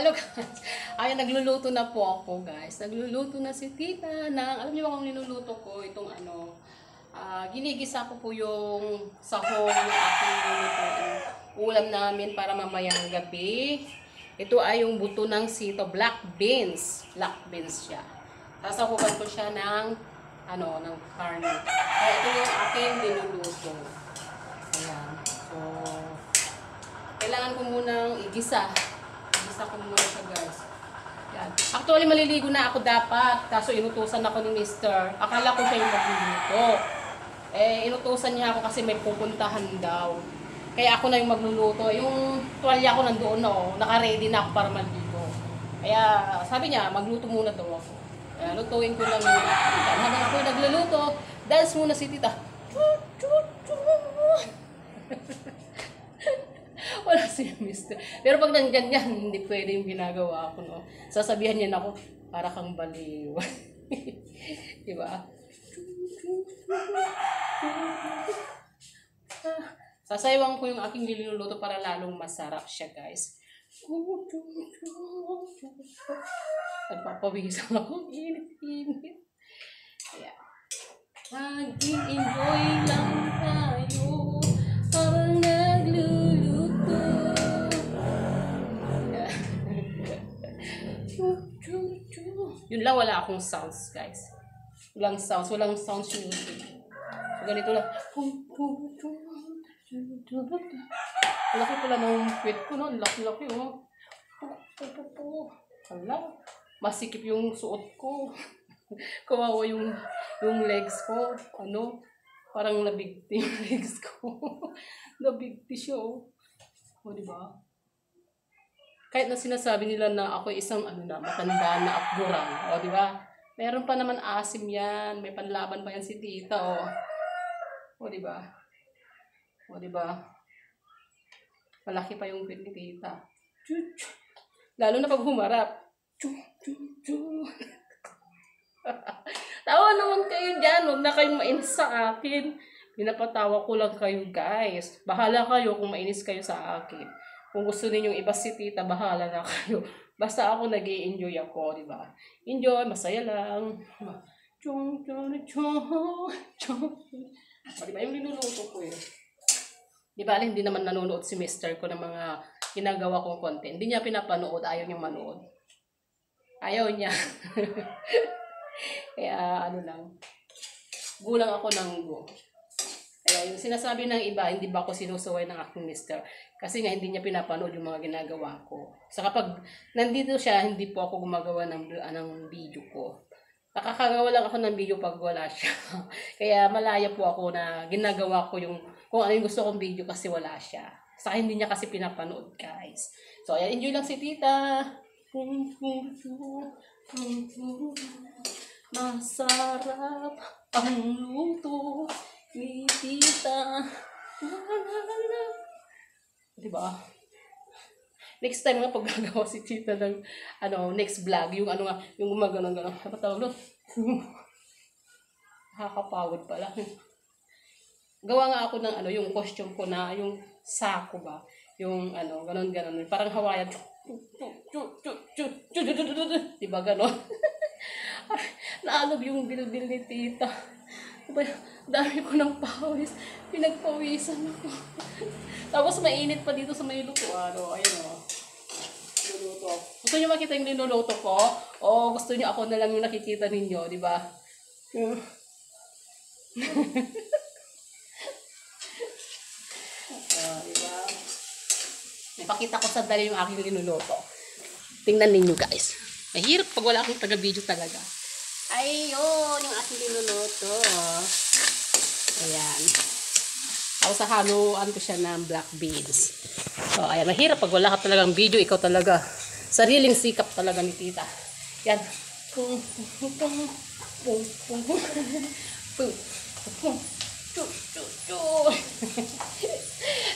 Hello guys. Ay, nagluluto na po ako guys. Nagluluto na si tita ng, alam niyo ba kung niluluto ko? Itong ginigisa ko po yung sahog ng aking ulam namin para mamayang gabi. Ito ay yung buto ng sito, black beans. Black beans siya. Sasahugan ko siya ng, ng karne. Kaya ito yung aking niluluto. Ayan. So, kailangan ko munang igisa. Igisa ko muna siya guys. Yan. Actually, maliligo na ako dapat. Kaso inutusan ako ni Mr. Akala ko siya yung magluluto. Inutusan niya ako kasi may pupuntahan daw. Kaya ako na yung magluluto. Yung tuwalya ko nandoon na naka-ready na ako para maligo. Kaya sabi niya, magluto muna daw ako. Kaya lutuin ko lang yung tita. Habang ako yung nagluluto, dance muna si tita. Wala si Mr. Pero pag nandyan yan, hindi pwede yung ginagawa ko, no? Sasabihan niya na ako, para kang baliw. Diba? Sasayawang ko yung aking niluluto para lalong masarap siya, guys. Nagpapawisan ako. Init-init. Kaya, mag-enjoy lang tayo. Parang nagluluto. Yun lang, wala akong sounds, guys. Walang sounds music. So, ganito lang. Laki pala ng pit ko, no? Laki-laki, oh. Hala. Masikip yung suot ko. Kawawa yung legs ko. Parang nabigti yung legs ko. Nabigti siya, oh. O, diba? Kahit na sinasabi nila na ako isang, matanda na akgurang. O, diba? Meron pa naman asim yan. May panlaban pa yan si tita, oh. O, diba? O, diba? Malaki pa yung pit ni tita. Lalo na pag humarap. Tawa naman kayo dyan. Huwag na kayong mainis sa akin. Pinapatawa ko lang kayo, guys. Bahala kayo kung mainis kayo sa akin. Kung gusto ninyong iba si tita, bahala na kayo. Basta ako nag-i-enjoy ako, di ba? Enjoy, masaya lang. Di ba yung niluluto ko eh? Di ba, hindi naman nanonood si Mr. ko ng mga ginagawa kong content. Hindi niya pinapanood, ayaw niyang manood. Ayaw niya. Kaya gulang ako ng go. Kaya yung sinasabi ng iba, hindi ba ako sinusuway ng aking Mr. Kasi nga hindi niya pinapanood yung mga ginagawa ko. So kapag nandito siya, hindi po ako gumagawa ng video ko. Nakakagawa lang ako ng video pag wala siya. Kaya malaya po ako na ginagawa ko yung kung ano yung gusto kong video kasi wala siya. Sa hindi niya kasi pinapanood, guys. So ayan, enjoy lang si tita. Masarap ang luto ni tita. Diba? Next time nga pag gagawa si tita ng next vlog, yung yung gumagano apa tawag doon? Nakakapagod pala. Gawa nga ako ng yung costume ko na yung sako ba, yung ganon parang Hawaiian. Diba ganon? Naalog yung bilbil ni tita. Diba, dami ko ng pawis. Pinagpawisan ako. Tapos mainit pa dito sa may lutuan. Ayun Luluto. Gusto nyo makita yung niluluto ko? O gusto nyo ako na lang yung nakikita ninyo? Diba? Diba? Ipakita ko sandali yung aking niluluto. Tingnan ninyo, guys. Mahirap pag wala akong taga-video talaga. Ayun, yung aking niluluto. Ayan. Tapos haluan ko siya ng black beans. So, ayan. Mahirap pag wala ka talagang video. Ikaw talaga. Sariling sikap talaga ni tita. Yan.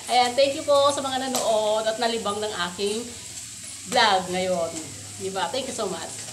Ayan. Thank you po sa mga nanood at nalibang ng aking vlog ngayon. Diba? Thank you so much.